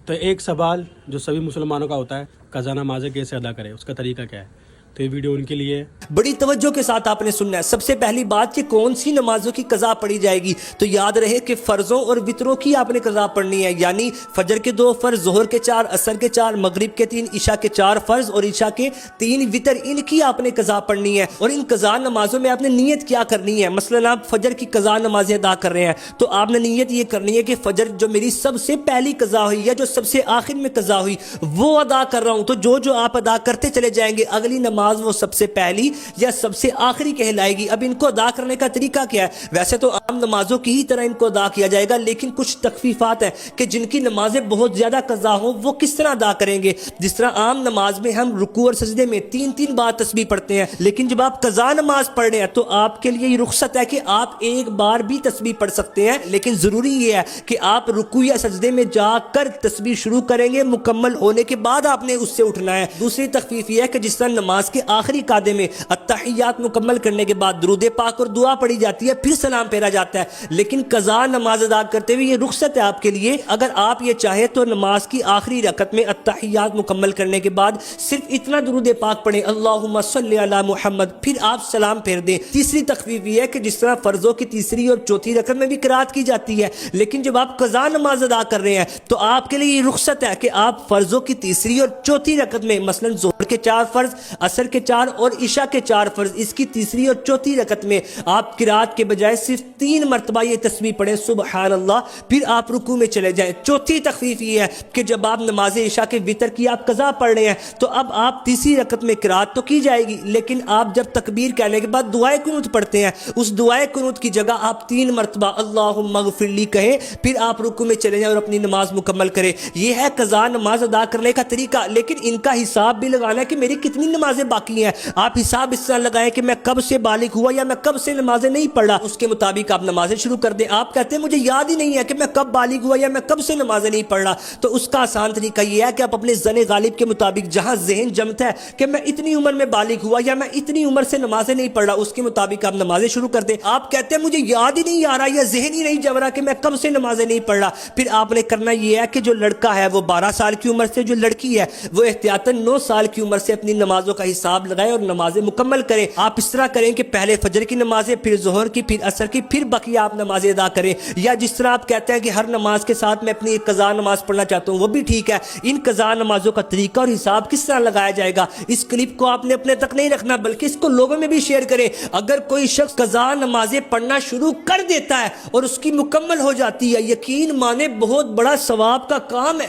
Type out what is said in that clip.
تو ایک سوال جو سبھی مسلمانوں کا ہوتا ہے، قضا نمازیں کیسے ادا کریں، اس کا طریقہ کیا ہے؟ تو یہ ویڈیو ان کے لیے ہے۔ بڑی توجہ کے ساتھ آپ نے سننا ہے۔ سب سے پہلی بات کہ کون سی نمازوں کی قضا پڑھی جائے گی، تو یاد رہے کہ فرضوں اور وطروں کی آپ نے قضا پڑھنی ہے، یعنی فجر کے 2 فرض، ظہر کے 4، عصر کے 4، مغرب کے 3، عشاء کے 4 فرض اور عشاء کے 3 وطر، ان کی آپ نے قضا پڑھنی ہے۔ اور ان قضا نمازوں میں آپ نے نیت کیا کرنی ہے؟ مثلا آپ فجر کی قضا نمازیں ادا کر رہے ہیں تو آپ نے نیت یہ کرنی ہے کہ فجر جو میری سب سے پہلی قضا ہوئی یا جو سب سے آخر میں قضا ہوئی وہ ادا کر رہا ہوں، تو جو آپ ادا کرتے چلے جائیں گے اگلی نماز وہ سب سے پہلی یا سب سے آخری کہلائے گی۔ اب ان کو ادا کرنے کا طریقہ کیا ہے؟ ویسے تو عام نمازوں کی ہی طرح ان کو ادا کیا جائے گا، لیکن کچھ تخفیفات ہیں کہ جن کی نمازیں بہت زیادہ قضا ہوں وہ کس طرح ادا کریں گے۔ جس طرح عام نماز میں ہم رکوع اور سجدے میں 3 بار تسبیح پڑھتے ہیں، لیکن جب آپ قضا نماز پڑھ رہے ہیں تو آپ کے لیے یہ رخصت ہے کہ آپ ایک بار بھی تسبیح پڑھ سکتے ہیں، لیکن ضروری یہ ہے کہ آپ رکوع یا سجدے میں جا کر تسبیح شروع کریں گے، مکمل ہونے کے بعد آپ نے اس سے اٹھنا ہے۔ دوسری تخفیف یہ ہے کہ جس طرح نماز کے آخری قادے میں التحیات مکمل کرنے کے بعد درود پاک اور دعا پڑھی جاتی ہے، پھر سلام پھیرا جاتا ہے، لیکن قضا نماز ادا کرتے ہوئے یہ رخصت ہے آپ کے لیے۔ اگر آپ یہ چاہیں تو نماز کی آخری رکعت میں التحیات مکمل کرنے کے بعد صرف اتنا درود پاک پڑھیں، اللہم صلی علی محمد، پھر آپ سلام پھیر دیں۔ تیسری تخفیف یہ ہے کہ جس طرح فرضوں کی تیسری اور چوتھی رکعت میں بھی قرات کی جاتی ہے، لیکن جب آپ قضا نماز ادا کر رہے ہیں تو آپ کے لیے یہ رخصت ہے کہ آپ فرضوں کی تیسری اور چوتھی رکعت میں مثلا ظہر کے 4 فرض، عصر کے 4 اور عشاء کے 4 فرض، اس کی تیسری اور چوتھی رکعت میں آپ قرات کے بجائے صرف 3 مرتبہ یہ تسبیح پڑھیں سبحان اللہ، پھر آپ رکوع میں چلے جائیں۔ چوتھی تخفیف یہ ہے کہ جب آپ نماز عشاء کے وتر کی آپ قضا پڑھ رہے ہیں تو اب آپ تیسری رکعت میں قرات تو کی جائے گی، لیکن آپ جب تکبیر کہنے کے بعد دعائے قنوت پڑھتے ہیں، اس دعائے قنوت کی جگہ آپ 3 مرتبہ اللہم اغفر لی کہیں، پھر آپ رکوع میں چلے جائیں اور اپنی نماز مکمل کریں۔ یہ ہے قضا نماز ادا کرنے کا طریقہ، لیکن ان کا حساب بھی لگانا ہے کہ میری کتنی نمازیں باقی ہیں۔ آپ حساب اس طرح لگائیں کہ میں کب سے بالغ ہوا یا میں کب سے نمازیں نہیں پڑھ رہا، اس کے مطابق آپ نمازیں شروع کر دیں۔ آپ کہتے ہیں مجھے یاد ہی نہیں ہے کہ میں کب بالغ ہوا یا میں کب سے نمازیں نہیں پڑھ رہا، تو اس کا آسان طریقہ یہ ہے کہ آپ اپنے ذہن غالب کے مطابق جہاں ذہن جمتا ہے کہ میں اتنی عمر میں بالغ ہوا یا میں اتنی عمر سے نمازیں نہیں پڑھ رہا، اس کے مطابق آپ نمازیں شروع کر دیں۔ آپ کہتے ہیں مجھے یاد ہی نہیں آ رہا یا ذہن ہی نہیں جم رہا کہ میں کب سے نمازیں نہیں پڑھ رہا، پھر آپ نے کرنا یہ ہے کہ جو لڑکا ہے وہ 12 سال کی عمر سے، جو لڑکی ہے وہ احتیاطاً 9 سال کی عمر سے اپنی نمازوں کا حساب لگائیں اور نمازیں مکمل کریں۔ آپ اس طرح کریں کہ پہلے فجر کی نمازیں، پھر ظہر کی، پھر عصر کی، پھر بقیہ آپ نمازیں ادا کریں، یا جس طرح آپ کہتے ہیں کہ ہر نماز کے ساتھ میں اپنی ایک قضا نماز پڑھنا چاہتا ہوں، وہ بھی ٹھیک ہے۔ ان قضا نمازوں کا طریقہ اور حساب کس طرح لگایا جائے گا، اس کلپ کو آپ نے اپنے تک نہیں رکھنا بلکہ اس کو لوگوں میں بھی شیئر کریں۔ اگر کوئی شخص قضا نمازیں پڑھنا شروع کر دیتا ہے اور اس کی مکمل ہو جاتی ہے، یقین مانے بہت بڑا ثواب کا کام ہے۔